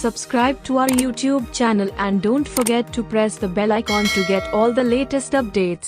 subscribe to our YouTube channel and don't forget to press the bell icon to get all the latest updates.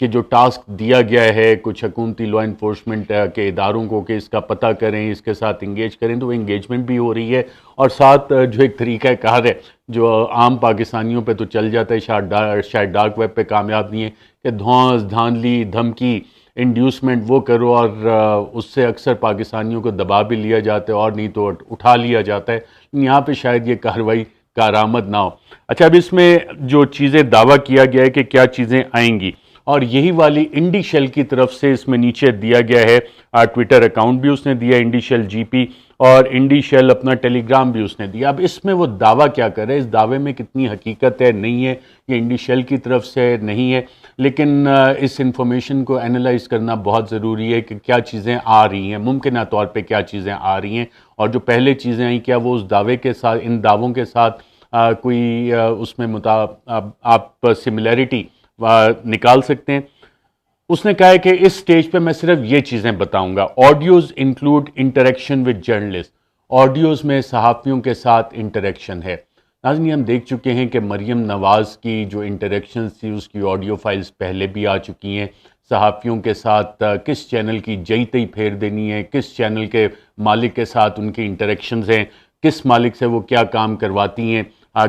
کہ جو task دیا گیا ہے کچھ حکومتی لا انفورسمنٹ کے اداروں کو کہ اس کا پتہ کریں، اس کے ساتھ انگیج کریں، تو وہ انگیجمنٹ بھی ہو رہی ہے، اور ساتھ جو ایک طریقہ کار ہے جو عام پاکستانیوں پہ تو چل جاتا ہے، شاید ڈارک ویب پہ کامیاب نہیں ہے، کہ دھونس، دھاندلی، دھمکی، انڈیوسمنٹ وہ کرو، اور اس سے اکثر پاکستانیوں کو دبا بھی لیا جاتا ہے اور نہیں تو اٹھا لیا جاتا ہے۔ یہاں پہ شاید یہ کارروائی کارآمد نہ ہو۔ اچھا، اب اس میں جو چیزیں دعویٰ کیا گیا ہے کہ کیا چیزیں آئیں گی، اور یہی والی انڈی شیل کی طرف سے اس میں نیچے دیا گیا ہے، ٹویٹر اکاؤنٹ بھی اس نے دیا، انڈی شیل جی پی، اور انڈی شیل اپنا ٹیلی گرام بھی اس نے دیا۔ اب اس میں وہ دعویٰ کیا کر رہے ہیں، اس دعوے میں کتنی حقیقت ہے، نہیں ہے، یہ انڈی شیل کی طرف سے نہیں ہے، لیکن اس انفارمیشن کو اینالائز کرنا بہت ضروری ہے کہ کیا چیزیں آ رہی ہیں، ممکنہ طور پہ کیا چیزیں آ رہی ہیں، اور جو پہلے چیزیں آئیں کیا وہ اس دعوے کے ساتھ، ان دعووں کے ساتھ کوئی اس میں آپ سملیرٹی نکال سکتے ہیں۔ اس نے کہا ہے کہ اس سٹیج پہ میں صرف یہ چیزیں بتاؤں گا۔ Audios include interaction with journalist, audios میں صحافیوں کے ساتھ انٹریکشن ہے۔ ناظرین، ہم دیکھ چکے ہیں کہ مریم نواز کی جو انٹریکشنز تھی اس کی آڈیو فائلز پہلے بھی آ چکی ہیں، صحافیوں کے ساتھ کس چینل کی جئی تئی پھیر دینی ہے، کس چینل کے مالک کے ساتھ ان کی انٹریکشنز ہیں، کس مالک سے وہ کیا کام کرواتی ہیں،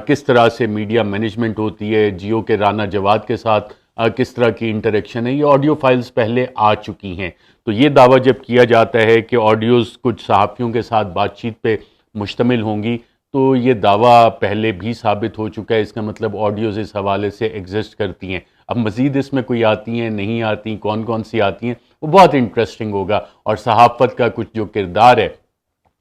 کس طرح سے میڈیا مینجمنٹ ہوتی ہے، جیو کے رانا جواد کے ساتھ کس طرح کی انٹریکشن ہے، یہ آڈیو فائلز پہلے آ چکی ہیں۔ تو یہ دعویٰ جب کیا جاتا ہے کہ آڈیوز کچھ صحافیوں کے ساتھ بات چیت پہ مشتمل ہوں گی، تو یہ دعویٰ پہلے بھی ثابت ہو چکا ہے، اس کا مطلب آڈیوز اس حوالے سے ایگزسٹ کرتی ہیں۔ اب مزید اس میں کوئی آتی ہیں، نہیں آتی، کون کون سی آتی ہیں، وہ بہت انٹرسٹنگ ہوگا، اور صحافت کا کچھ جو کردار ہے،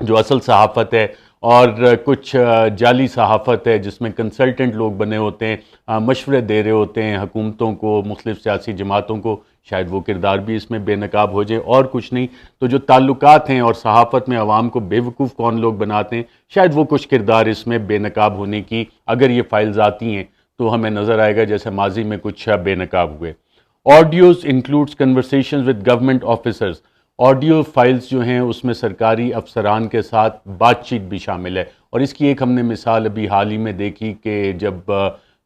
جو اصل صحافت ہے، اور کچھ جعلی صحافت ہے جس میں کنسلٹنٹ لوگ بنے ہوتے ہیں، مشورے دے رہے ہوتے ہیں حکومتوں کو، مختلف سیاسی جماعتوں کو، شاید وہ کردار بھی اس میں بے نقاب ہو جائے، اور کچھ نہیں تو جو تعلقات ہیں اور صحافت میں عوام کو بے وقوف کون لوگ بناتے ہیں، شاید وہ کچھ کردار اس میں بے نقاب ہونے کی اگر یہ فائلز آتی ہیں تو ہمیں نظر آئے گا جیسے ماضی میں کچھ بے نقاب ہوئے۔ Audios includes conversations with government officers, audio files جو ہیں اس میں سرکاری افسران کے ساتھ بات چیت بھی شامل ہے، اور اس کی ایک ہم نے مثال ابھی حال ہی میں دیکھی کہ جب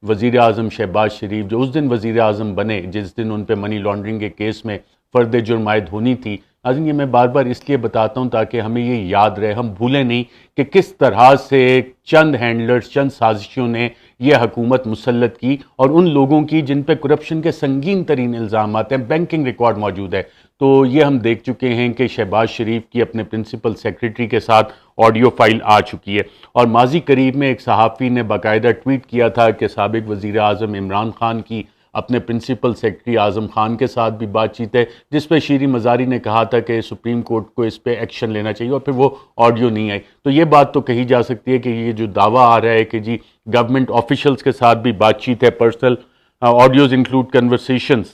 وزیر اعظم شہباز شریف جو اس دن وزیر اعظم بنے جس دن ان پہ منی لانڈرنگ کے کیس میں فرد جرم عائد ہونی تھی، ناظرین یہ میں بار بار اس لیے بتاتا ہوں تاکہ ہمیں یہ یاد رہے، ہم بھولیں نہیں کہ کس طرح سے چند ہینڈلرز، چند سازشوں نے یہ حکومت مسلط کی، اور ان لوگوں کی جن پہ کرپشن کے سنگین ترین الزامات ہیں، بینکنگ ریکارڈ موجود ہے۔ تو یہ ہم دیکھ چکے ہیں کہ شہباز شریف کی اپنے پرنسپل سیکریٹری کے ساتھ آڈیو فائل آ چکی ہے، اور ماضی قریب میں ایک صحافی نے باقاعدہ ٹویٹ کیا تھا کہ سابق وزیر اعظم عمران خان کی اپنے پرنسپل سیکریٹری اعظم خان کے ساتھ بھی بات چیت ہے، جس پہ شیریں مزاری نے کہا تھا کہ سپریم کورٹ کو اس پہ ایکشن لینا چاہیے، اور پھر وہ آڈیو نہیں آئی۔ تو یہ بات تو کہی جا سکتی ہے کہ یہ جو دعویٰ آ رہا ہے کہ جی گورنمنٹ آفیشلز کے ساتھ بھی بات چیت ہے، personal audios include conversations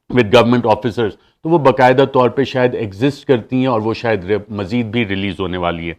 with government officers, تو وہ باقاعدہ طور پہ شاید ایگزسٹ کرتی ہیں، اور وہ شاید مزید بھی ریلیز ہونے والی ہے۔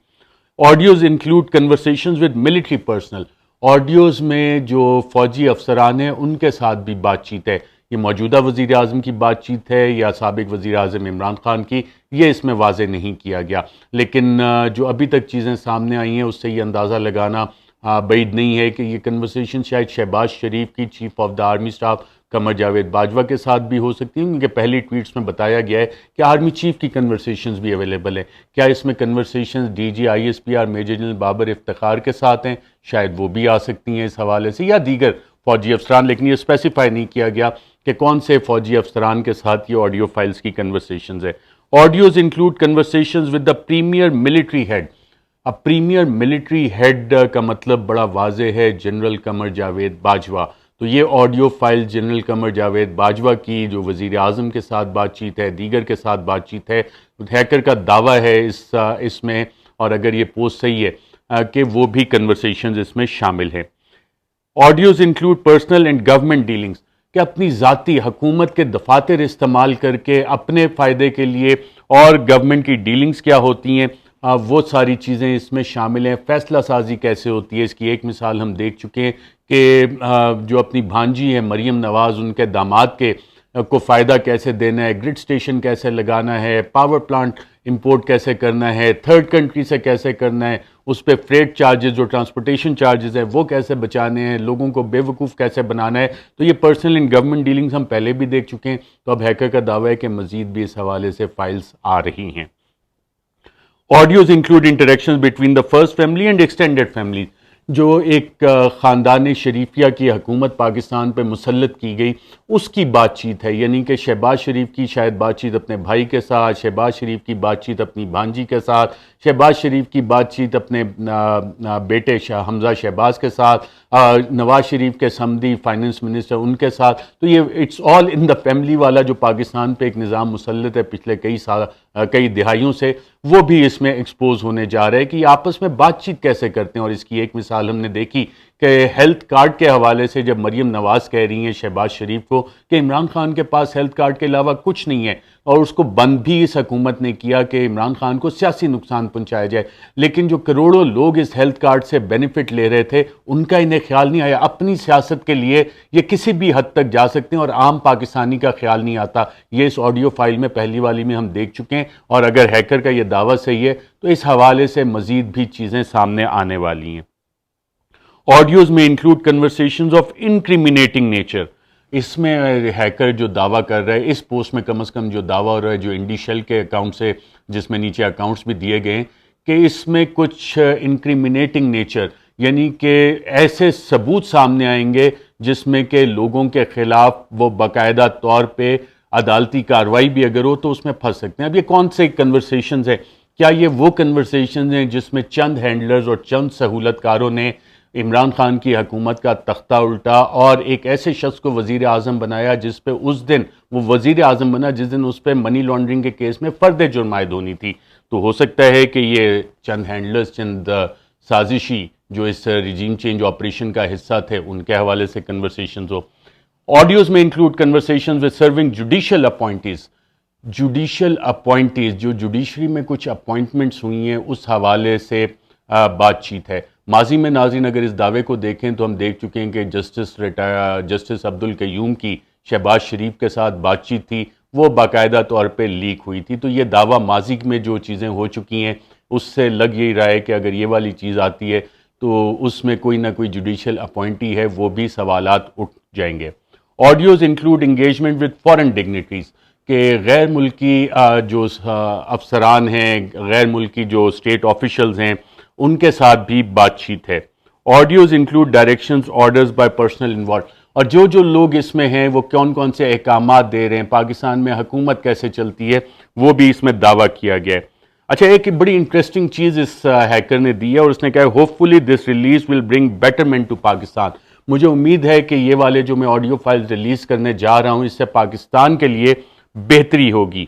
Audios include conversations with military personnel, audios میں جو فوجی افسران ہیں ان کے ساتھ بھی بات چیت ہے، یہ موجودہ وزیر اعظم کی بات چیت ہے یا سابق وزیر اعظم عمران خان کی، یہ اس میں واضح نہیں کیا گیا، لیکن جو ابھی تک چیزیں سامنے آئی ہیں اس سے یہ اندازہ لگانا بعید نہیں ہے کہ یہ کنورسیشن شاید شہباز شریف کی chief of the army staff Qamar Javed Bajwa کے ساتھ بھی ہو سکتی ہیں، کیونکہ پہلی ٹویٹس میں بتایا گیا ہے کہ آرمی چیف کی کنورسیشنز بھی اویلیبل ہیں۔ کیا اس میں conversations D G I S P R major general Babar Iftikhar کے ساتھ ہیں؟ شاید وہ بھی آ سکتی ہیں اس حوالے سے، یا دیگر فوجی افسران، لیکن یہ اسپیسیفائی نہیں کیا گیا کہ کون سے فوجی افسران کے ساتھ یہ آڈیو فائلز کی کنورسیشنز ہے۔ Audios include conversations with the premier military head, اب پریمیئر ملٹری ہیڈ کا مطلب بڑا واضح ہے، جنرل قمر جاوید باجوہ، تو یہ audio file general Qamar Javed Bajwa کی جو وزیر اعظم کے ساتھ بات چیت ہے، دیگر کے ساتھ بات چیت ہے، ہیکر کا دعویٰ ہے اس میں، اور اگر یہ پوسٹ صحیح ہے کہ وہ بھی کنورسیشنز اس میں شامل ہیں۔ Audios include personal and government dealings, کہ اپنی ذاتی حکومت کے دفاتر استعمال کر کے اپنے فائدے کے لیے اور گورنمنٹ کی ڈیلنگز کیا ہوتی ہیں، وہ ساری چیزیں اس میں شامل ہیں۔ فیصلہ سازی کیسے ہوتی ہے، اس کی ایک مثال ہم دیکھ چکے ہیں کہ جو اپنی بھانجی ہے مریم نواز، ان کے داماد کے کو فائدہ کیسے دینا ہے، گرڈ سٹیشن کیسے لگانا ہے، پاور پلانٹ امپورٹ کیسے کرنا ہے، تھرڈ کنٹری سے کیسے کرنا ہے، اس پہ فریٹ چارجز جو ٹرانسپورٹیشن چارجز ہیں وہ کیسے بچانے ہیں، لوگوں کو بے وقوف کیسے بنانا ہے. تو یہ پرسنل اینڈ گورنمنٹ ڈیلنگز ہم پہلے بھی دیکھ چکے ہیں. تو اب ہیکر کا دعویٰ ہے کہ مزید بھی اس حوالے سے فائلز آ رہی ہیں. Audios include interactions between the first family and extended families. جو ایک خاندان شریفیہ کی حکومت پاکستان پہ مسلط کی گئی اس کی بات چیت ہے، یعنی کہ شہباز شریف کی شاید بات چیت اپنے بھائی کے ساتھ، شہباز شریف کی بات چیت اپنی بھانجی کے ساتھ، شہباز شریف کی بات چیت اپنے بیٹے حمزہ شہباز کے ساتھ، نواز شریف کے سمدی فائنانس منسٹر ان کے ساتھ. تو یہ it's all in the family والا جو پاکستان پہ ایک نظام مسلط ہے پچھلے کئی دہائیوں سے، وہ بھی اس میں ایکسپوز ہونے جا رہے ہیں کہ یہ آپس میں بات چیت کیسے کرتے ہیں. اور اس کی ایک مثال ہم نے دیکھی کہ ہیلتھ کارڈ کے حوالے سے جب مریم نواز کہہ رہی ہیں شہباز شریف کو کہ عمران خان کے پاس ہیلتھ کارڈ کے علاوہ کچھ نہیں ہے، اور اس کو بند بھی اس حکومت نے کیا کہ عمران خان کو سیاسی نقصان پہنچایا جائے، لیکن جو کروڑوں لوگ اس ہیلتھ کارڈ سے بینیفٹ لے رہے تھے ان کا انہیں خیال نہیں آیا. اپنی سیاست کے لیے یہ کسی بھی حد تک جا سکتے ہیں اور عام پاکستانی کا خیال نہیں آتا. یہ اس آڈیو فائل میں پہلی والی میں ہم دیکھ چکے ہیں، اور اگر ہیکر کا یہ دعویٰ صحیح ہے تو اس حوالے سے مزید بھی چیزیں سامنے آنے والی ہیں. آڈیوز میں انکلوڈ کنورسیشنز آف انکریمنیٹنگ نیچر. اس میں ہیکر جو دعویٰ کر رہا ہے، اس پوسٹ میں کم از کم جو دعویٰ ہو رہا ہے جو انڈی شیل کے اکاؤنٹ سے، جس میں نیچے اکاؤنٹس بھی دیے گئے ہیں، کہ اس میں کچھ انکریمنیٹنگ نیچر، یعنی کہ ایسے ثبوت سامنے آئیں گے جس میں کہ لوگوں کے خلاف وہ باقاعدہ طور پہ عدالتی کارروائی بھی اگر ہو تو اس میں پھنس سکتے ہیں. اب یہ کون سے کنورسیشنز ہیں؟ کیا یہ وہ کنورسیشنز ہیں جس میں چند ہینڈلرز اور چند سہولت کاروں نے عمران خان کی حکومت کا تختہ الٹا اور ایک ایسے شخص کو وزیر اعظم بنایا جس پہ اس دن وہ وزیر اعظم بنا جس دن اس پہ منی لانڈرنگ کے کیس میں فرد جرم عائد ہونی تھی؟ تو ہو سکتا ہے کہ یہ چند ہینڈلرز، چند سازشی جو اس رجیم چینج آپریشن کا حصہ تھے ان کے حوالے سے کنورسیشنز ہو. آڈیوز میں include conversations with serving judicial appointees. Judicial appointees جو جوڈیشری میں کچھ اپوائنٹمنٹس ہوئی ہیں اس حوالے سے بات چیت ہے. ماضی میں ناظرین اگر اس دعوے کو دیکھیں تو ہم دیکھ چکے ہیں کہ جسٹس عبدالقیوم کی شہباز شریف کے ساتھ بات چیت تھی، وہ باقاعدہ طور پہ لیک ہوئی تھی. تو یہ دعویٰ ماضی میں جو چیزیں ہو چکی ہیں اس سے لگ یہی رہا ہے کہ اگر یہ والی چیز آتی ہے تو اس میں کوئی نہ کوئی جوڈیشل اپوائنٹی ہے، وہ بھی سوالات اٹھ جائیں گے. Audios include engagement with foreign dignitaries, کہ غیر ملکی جو افسران ہیں، غیر ملکی جو اسٹیٹ آفیشلز ہیں، ان کے ساتھ بھی بات چیت ہے. Audios include directions orders by personal involved, اور جو لوگ اس میں ہیں وہ کون سے احکامات دے رہے ہیں، پاکستان میں حکومت کیسے چلتی ہے، وہ بھی اس میں دعویٰ کیا گیا ہے. اچھا، ایک بڑی انٹرسٹنگ چیز اس ہیکر نے دی ہے اور اس نے کہا hopefully this release will bring betterment to Pakistan. مجھے امید ہے کہ یہ والے جو میں آڈیو فائل ریلیز کرنے جا رہا ہوں اس سے پاکستان کے لیے بہتری ہوگی.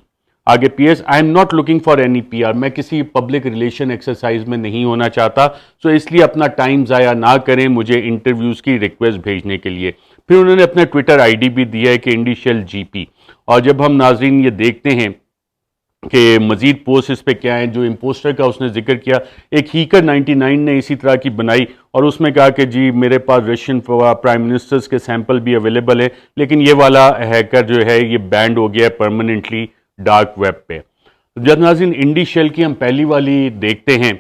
آگے P S, I am not looking for any P R, میں کسی پبلک ریلیشن ایکسرسائز میں نہیں ہونا چاہتا، سو اس لیے اپنا ٹائم ضائع نہ کریں مجھے انٹرویوز کی ریکویسٹ بھیجنے کے لیے. پھر انہوں نے اپنا ٹویٹر آئی ڈی بھی دیا ہے کہ انڈی شیل جی پی. اور جب ہم ناظرین یہ دیکھتے ہیں کہ مزید پوسٹ اس پہ کیا ہیں، جو امپوسٹر کا اس نے ذکر کیا، ایک ہیکر 99 نے اسی طرح کی بنائی اور اس میں کہا کہ جی میرے پاس رشین پرائم منسٹرز کے سیمپل بھی اویلیبل ہے، لیکن یہ والا ہیکر جو ہے یہ بینڈ ہو گیا ہے پرماننٹلی ڈارک ویب پہ. جب ناظرین انڈی شیل کی ہم پہلی والی دیکھتے ہیں،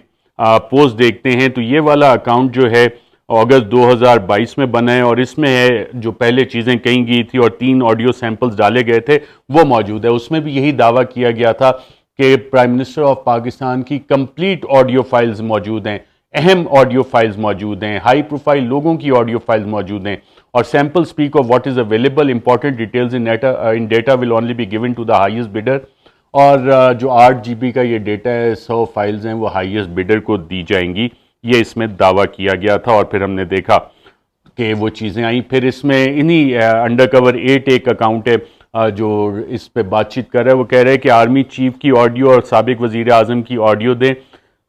پوسٹ دیکھتے ہیں، تو یہ والا اکاؤنٹ جو ہے اگست 2022 میں بنا ہے اور اس میں ہے جو پہلے چیزیں کہیں گئی تھی اور 3 آڈیو سیمپلز ڈالے گئے تھے وہ موجود ہے. اس میں بھی یہی دعویٰ کیا گیا تھا کہ پرائم منسٹر آف پاکستان کی کمپلیٹ آڈیو فائلز موجود ہیں، اہم آڈیو فائلز موجود ہیں، ہائی پروفائل لوگوں کی آڈیو فائلز موجود ہیں، اور sample speak of what is available, important details in data will only be given to the highest bidder. اور جو 8 GB کا یہ ڈیٹا ہے، 100 فائلز ہیں، وہ ہائیسٹ بیڈر کو دی جائیں گی. یہ اس میں دعویٰ کیا گیا تھا اور پھر ہم نے دیکھا کہ وہ چیزیں آئیں. پھر اس میں انہی انڈر کور 8 ایک اکاؤنٹ ہے جو اس پہ بات چیت کر رہا ہے، وہ کہہ رہے ہیں کہ آرمی چیف کی آڈیو اور سابق وزیر اعظم کی آڈیو دیں.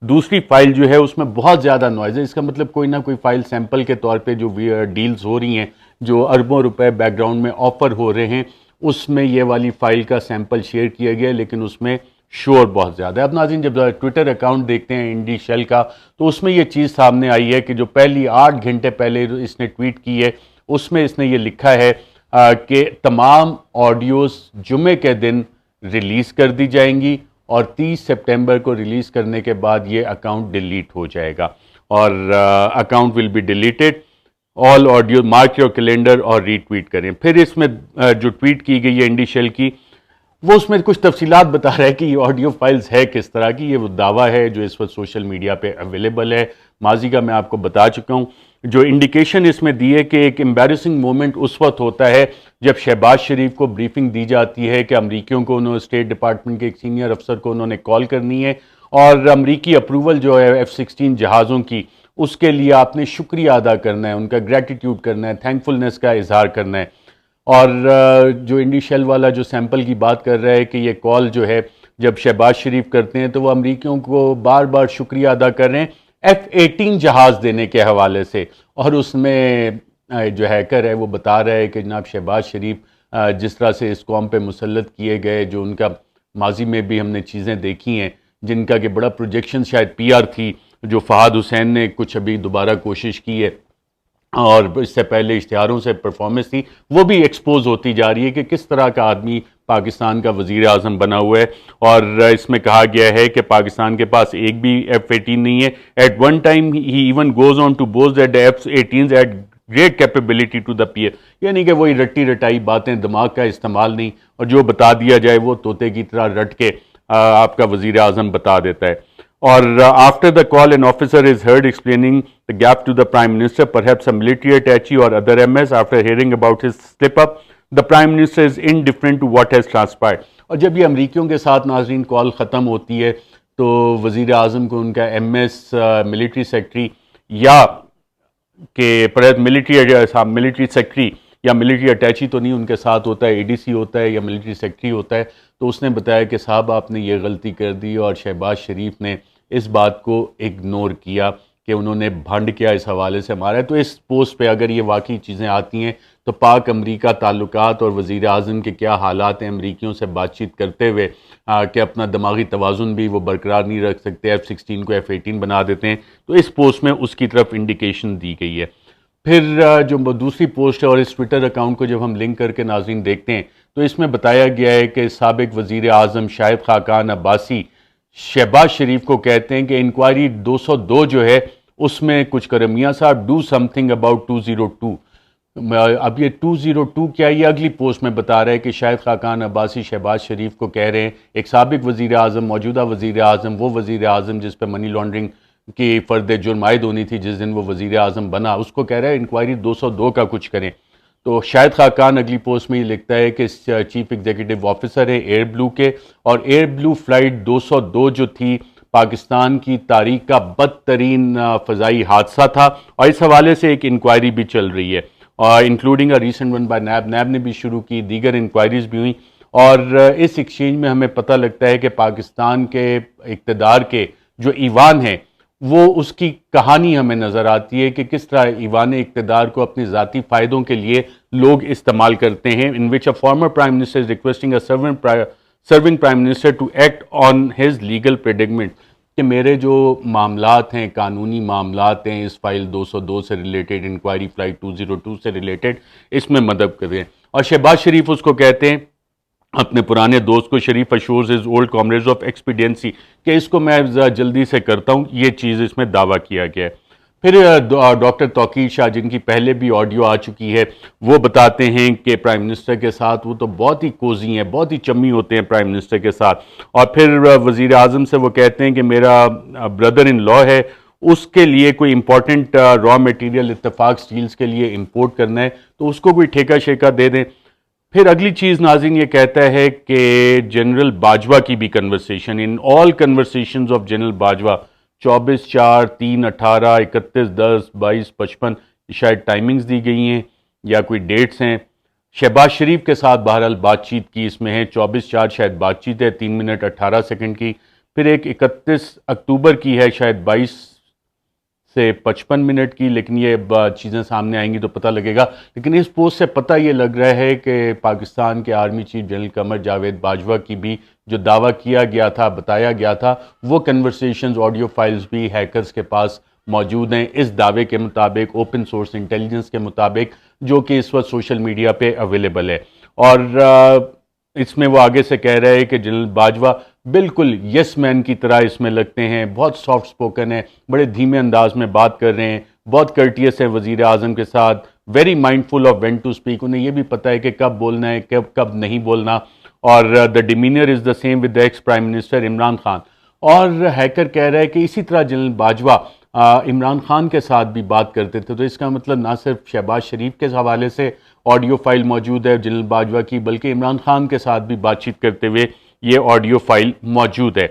دوسری فائل جو ہے اس میں بہت زیادہ نوائز ہے، اس کا مطلب کوئی نہ کوئی فائل سیمپل کے طور پہ جو ڈیلز ہو رہی ہیں، جو اربوں روپے بیک گراؤنڈ میں آفر ہو رہے ہیں، اس میں یہ والی فائل کا سیمپل شیئر کیا گیا، لیکن اس میں شور بہت زیادہ ہے. اب ناظرین جب ٹویٹر اکاؤنٹ دیکھتے ہیں انڈی شیل کا تو اس میں یہ چیز سامنے آئی ہے کہ جو پہلی 8 گھنٹے پہلے اس نے ٹویٹ کی ہے اس میں اس نے یہ لکھا ہے کہ تمام آڈیوز جمعے کے دن ریلیز کر دی جائیں گی اور 30 سپٹمبر کو ریلیز کرنے کے بعد یہ اکاؤنٹ ڈیلیٹ ہو جائے گا اور account will be deleted. All audio mark your calendar اور ری ٹویٹ کریں. پھر اس میں جو ٹویٹ کی گئی ہے انڈی شیل کی وہ اس میں کچھ تفصیلات بتا رہا ہے کہ یہ آڈیو فائلز ہے کس طرح کی. یہ وہ دعویٰ ہے جو اس وقت سوشل میڈیا پہ اویلیبل ہے. ماضی کا میں آپ کو بتا چکا ہوں. جو انڈیکیشن اس میں دی ہے کہ ایک امبیرسنگ مومنٹ اس وقت ہوتا ہے جب شہباز شریف کو بریفنگ دی جاتی ہے کہ امریکیوں کو انہوں اسٹیٹ ڈپارٹمنٹ کے ایک سینئر افسر کو انہوں نے کال کرنی ہے اور امریکی اپروول جو ہے F-16 جہازوں کی اس کے لیے آپ نے شکریہ ادا کرنا ہے, ان کا گریٹیٹیوڈ کرنا ہے, تھینکفلنس کا اظہار کرنا ہے. اور جو انڈی شیل والا جو سیمپل کی بات کر رہا ہے کہ یہ کال جو ہے جب شہباز شریف کرتے ہیں تو وہ امریکیوں کو بار بار شکریہ ادا کر رہے ہیں F-18 جہاز دینے کے حوالے سے. اور اس میں جو ہیکر ہے وہ بتا رہا ہے کہ جناب شہباز شریف جس طرح سے اس قوم پہ مسلط کیے گئے, جو ان کا ماضی میں بھی ہم نے چیزیں دیکھی ہیں جن کا کہ بڑا پروجیکشن شاید PR تھی, جو فہد حسین نے کچھ ابھی دوبارہ کوشش کی ہے اور اس سے پہلے اشتہاروں سے پرفارمنس تھی, وہ بھی ایکسپوز ہوتی جا رہی ہے کہ کس طرح کا آدمی پاکستان کا وزیر اعظم بنا ہوا ہے. اور اس میں کہا گیا ہے کہ پاکستان کے پاس ایک بھی F-18 نہیں ہے. ایٹ ون ٹائم ہی even goes on to boast that F-18s at great capability to the peer, یعنی کہ وہی رٹی رٹائی باتیں, دماغ کا استعمال نہیں, اور جو بتا دیا جائے وہ طوطے کی طرح رٹ کے آپ کا وزیر اعظم بتا دیتا ہے. اور after the call an officer is heard explaining the gap to the Prime Minister, perhaps a military attaché or other MS. After hearing about his slip up, the Prime Minister is indifferent to what has transpired. اور جب یہ امریکیوں کے ساتھ ناظرین کال ختم ہوتی ہے تو وزیر اعظم کو ان کا MS ملٹری سیکرٹری یا کہ ملٹری سیکرٹری یا ملٹری اٹیچی تو نہیں ان کے ساتھ ہوتا ہے, ADC ہوتا ہے یا ملٹری سیکرٹری ہوتا ہے, تو اس نے بتایا کہ صاحب آپ نے یہ غلطی کر دی. اور شہباز شریف نے اس بات کو اگنور کیا کہ انہوں نے بھنڈ کیا اس حوالے سے ہمارا ہے. تو اس پوسٹ پہ اگر یہ واقعی چیزیں آتی ہیں تو پاک امریکہ تعلقات اور وزیر اعظم کے کیا حالات ہیں امریکیوں سے بات چیت کرتے ہوئے کہ اپنا دماغی توازن بھی وہ برقرار نہیں رکھ سکتے, F-16 کو F-18 بنا دیتے ہیں. تو اس پوسٹ میں اس کی طرف انڈیکیشن دی گئی ہے. پھر جو دوسری پوسٹ ہے اور اس ٹویٹر اکاؤنٹ کو جب ہم لنک کر کے ناظرین دیکھتے ہیں تو اس میں بتایا گیا ہے کہ سابق وزیر اعظم شاہد خاقان عباسی شہباز شریف کو کہتے ہیں کہ انکوائری 202 جو ہے اس میں کچھ کریں, میاں صاحب ڈو سم تھنگ اباؤٹ 202. اب یہ 202 کیا, یہ اگلی پوسٹ میں بتا رہا ہے کہ شاہد خاقان عباسی شہباز شریف کو کہہ رہے ہیں, ایک سابق وزیر اعظم, موجودہ وزیر اعظم, وہ وزیر اعظم جس پہ منی لانڈرنگ کی فرد جرم عائد ہونی تھی جس دن وہ وزیر اعظم بنا, اس کو کہہ رہا ہے انکوائری 202 کا کچھ کریں. تو شاہد خاقان اگلی پوسٹ میں یہ لکھتا ہے کہ چیف ایگزیکٹو آفیسر ہے ایئر بلو کے, اور ایئر بلو فلائٹ 202 جو تھی پاکستان کی تاریخ کا بدترین فضائی حادثہ تھا, اور اس حوالے سے ایک انکوائری بھی چل رہی ہے, اور including a recent one by NAB نے بھی شروع کی, دیگر انکوائریز بھی ہوئیں. اور اس ایکسچینج میں ہمیں پتہ لگتا ہے کہ پاکستان کے اقتدار کے جو ایوان ہیں وہ اس کی کہانی ہمیں نظر آتی ہے کہ کس طرح ایوان اقتدار کو اپنی ذاتی فائدوں کے لیے لوگ استعمال کرتے ہیں. In which a former prime minister is requesting a serving prime minister to act on his legal predicament, کہ میرے جو معاملات ہیں, قانونی معاملات ہیں اس فائل 202 سے ریلیٹڈ, انکوائری فلائٹ 202 سے ریلیٹڈ, اس میں مدد کریں. اور شہباز شریف اس کو کہتے ہیں اپنے پرانے دوست کو, شریف اشورز از اولڈ کامریڈز آف ایکسپیڈینسی, کہ اس کو میں جلدی سے کرتا ہوں, یہ چیز اس میں دعویٰ کیا گیا ہے. پھر ڈاکٹر توقیر شاہ جن کی پہلے بھی آڈیو آ چکی ہے, وہ بتاتے ہیں کہ پرائم منسٹر کے ساتھ وہ تو بہت ہی کوزی ہیں, بہت ہی چمی ہوتے ہیں پرائم منسٹر کے ساتھ. اور پھر وزیر اعظم سے وہ کہتے ہیں کہ میرا بردر ان لا ہے, اس کے لیے کوئی امپورٹنٹ را میٹیریل اتفاق سٹیلز کے لیے امپورٹ کرنا ہے تو اس کو کوئی ٹھیکہ شیکہ دے دیں. پھر اگلی چیز ناظرین یہ کہتا ہے کہ جنرل باجوہ کی بھی conversation, in all conversations of general Bajwa 24/4, 3/18, 31/10, 22/55 شاید ٹائمنگز دی گئی ہیں یا کوئی ڈیٹس ہیں. شہباز شریف کے ساتھ بہرحال بات چیت کی اس میں ہے, 24/4 شاید بات چیت ہے 3 منٹ 18 سیکنڈ کی. پھر ایک 31 اکتوبر کی ہے شاید 22 سے 55 منٹ کی, لیکن یہ چیزیں سامنے آئیں گی تو پتہ لگے گا. لیکن اس پوسٹ سے پتہ یہ لگ رہا ہے کہ پاکستان کے army chief general Qamar Javed Bajwa کی بھی جو دعویٰ کیا گیا تھا, بتایا گیا تھا, وہ کنورسیشنز آڈیو فائلز بھی ہیکرز کے پاس موجود ہیں اس دعوے کے مطابق, اوپن سورس انٹیلیجنس کے مطابق, جو کہ اس وقت سوشل میڈیا پہ اویلیبل ہے. اور اس میں وہ آگے سے کہہ رہے ہیں کہ جنرل باجوہ بالکل یس مین کی طرح اس میں لگتے ہیں, بہت سافٹ سپوکن ہے, بڑے دھیمے انداز میں بات کر رہے ہیں, بہت کرٹیس ہے وزیر اعظم کے ساتھ, very mindful of when to speak, انہیں یہ بھی پتہ ہے کہ کب بولنا ہے کب نہیں بولنا. اور the demeanour is the same with the ex prime minister Imran Khan. اور ہیکر کہہ رہا ہے کہ اسی طرح جنرل باجوہ عمران خان کے ساتھ بھی بات کرتے تھے. تو اس کا مطلب نہ صرف شہباز شریف کے حوالے سے آڈیو فائل موجود ہے جنرل باجوہ کی, بلکہ عمران خان کے ساتھ بھی بات چیت کرتے ہوئے یہ آڈیو فائل موجود ہے.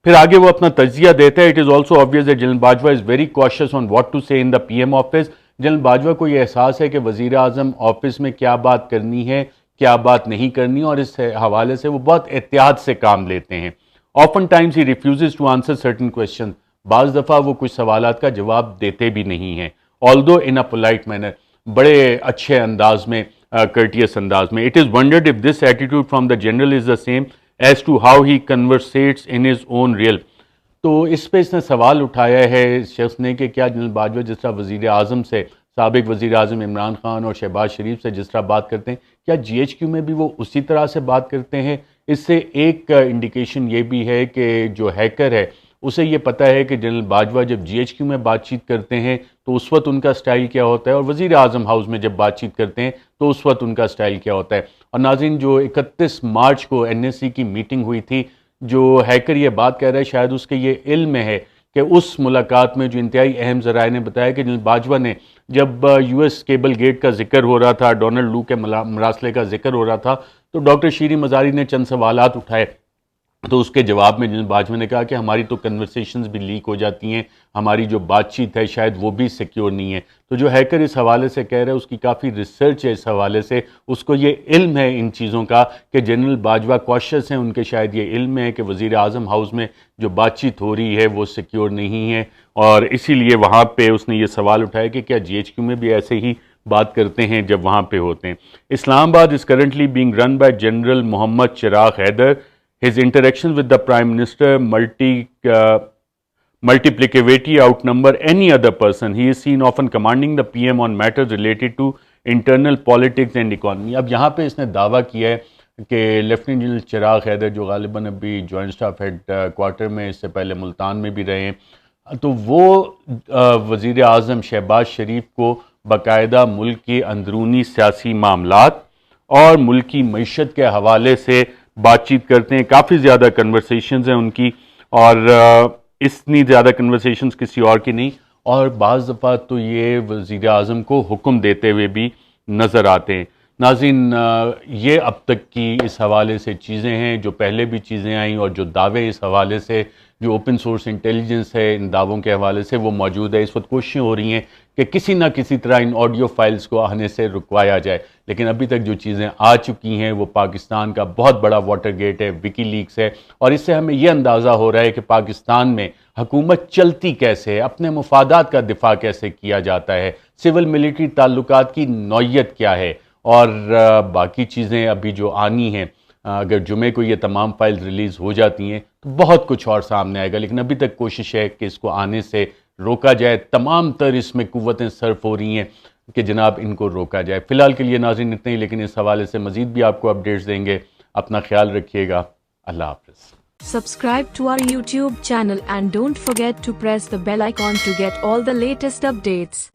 پھر آگے وہ اپنا تجزیہ دیتا ہے. It is also obvious that general Bajwa is very cautious on what to say in the P M office. General Bajwa کو یہ احساس ہے کہ وزیر اعظم آفس میں کیا بات کرنی ہے کیا بات نہیں کرنی, اور اس حوالے سے وہ بہت احتیاط سے کام لیتے ہیں. Often times he refuses to answer certain question. بعض دفعہ وہ کچھ سوالات کا جواب دیتے بھی نہیں ہیں, although in a polite manner, بڑے اچھے انداز میں, courteous انداز میں. It is wondered if this attitude from the general is the same as to how he conversates in his own realm. تو اس پہ اس نے سوال اٹھایا ہے اس شخص نے کہ کیا جنرل باجوہ جس طرح وزیر اعظم سے, سابق وزیر اعظم عمران خان اور شہباز شریف سے جس طرح بات کرتے ہیں, کیا جی ایچ کیو میں بھی وہ اسی طرح سے بات کرتے ہیں؟ اس سے ایک انڈیکیشن یہ بھی ہے کہ جو ہیکر ہے اسے یہ پتہ ہے کہ جنرل باجوہ جب جی ایچ کیو میں بات چیت کرتے ہیں تو اس وقت ان کا سٹائل کیا ہوتا ہے, اور وزیر اعظم ہاؤس میں جب بات چیت کرتے ہیں تو اس وقت ان کا سٹائل کیا ہوتا ہے. اور ناظرین, جو 31 مارچ کو این ایس سی کی میٹنگ ہوئی تھی, جو ہیکر یہ بات کہہ رہا ہے شاید اس کے یہ علم میں ہے کہ اس ملاقات میں جو انتہائی اہم ذرائع نے بتایا کہ جنرل باجوہ نے جب یو ایس کیبل گیٹ کا ذکر ہو رہا تھا, ڈونلڈ لو کے مراسلے کا ذکر ہو رہا تھا, تو ڈاکٹر شیریں مزاری نے چند سوالات اٹھائے. تو اس کے جواب میں جنرل باجوہ نے کہا کہ ہماری تو کنورسیشنز بھی لیک ہو جاتی ہیں, ہماری جو بات چیت ہے شاید وہ بھی سیکیور نہیں ہے. تو جو ہیکر اس حوالے سے کہہ رہا ہے اس کی کافی ریسرچ ہے اس حوالے سے, اس کو یہ علم ہے ان چیزوں کا کہ جنرل باجوہ کوشش ہیں, ان کے شاید یہ علم ہے کہ وزیر اعظم ہاؤس میں جو بات چیت ہو رہی ہے وہ سیکیور نہیں ہے, اور اسی لیے وہاں پہ اس نے یہ سوال اٹھایا کہ کیا جی ایچ کیو میں بھی ایسے ہی بات کرتے ہیں جب وہاں پہ ہوتے ہیں. Islamabad is currently being run by general Muhammad Chiragh Haider. His interactions with the Prime Minister multiplicity outnumber any other person. He is seen often commanding the PM on matters related to internal politics and economy. اب یہاں پہ اس نے دعویٰ کیا ہے کہ lieutenant general چراغ حیدر, جو غالباً ابھی جوائنٹ اسٹاف ہیڈ کوارٹر میں, اس سے پہلے ملتان میں بھی رہے ہیں, تو وہ وزیر اعظم شہباز شریف کو باقاعدہ ملک کے اندرونی سیاسی معاملات اور ملک کی معیشت کے حوالے سے بات چیت کرتے ہیں. کافی زیادہ کنورسیشنز ہیں ان کی, اور اتنی زیادہ کنورسیشنز کسی اور کی نہیں, اور بعض دفعہ تو یہ وزیر اعظم کو حکم دیتے ہوئے بھی نظر آتے ہیں. ناظرین, یہ اب تک کی اس حوالے سے چیزیں ہیں, جو پہلے بھی چیزیں آئیں, اور جو دعوے اس حوالے سے, جو اوپن سورس انٹیلیجنس ہے ان دعووں کے حوالے سے وہ موجود ہے. اس وقت کوششیں ہو رہی ہیں کہ کسی نہ کسی طرح ان آڈیو فائلز کو آنے سے رکوایا جائے, لیکن ابھی تک جو چیزیں آ چکی ہیں وہ پاکستان کا بہت بڑا واٹر گیٹ ہے, وکی لیکس ہے, اور اس سے ہمیں یہ اندازہ ہو رہا ہے کہ پاکستان میں حکومت چلتی کیسے ہے, اپنے مفادات کا دفاع کیسے کیا جاتا ہے, سول ملٹری تعلقات کی نوعیت کیا ہے, اور باقی چیزیں ابھی جو آنی ہیں. اگر جمعے کو یہ تمام فائل ریلیز ہو جاتی ہیں تو بہت کچھ اور سامنے آئے گا, لیکن ابھی تک کوشش ہے کہ اس کو آنے سے روکا جائے. تمام تر اس میں قوتیں صرف ہو رہی ہیں کہ جناب ان کو روکا جائے. فی الحال کے لیے ناظرین اتنے ہی, لیکن اس حوالے سے مزید بھی آپ کو اپڈیٹس دیں گے. اپنا خیال رکھیے گا. اللہ حافظ. Subscribe to our YouTube channel and don't forget to press the bell icon to get all the latest updates.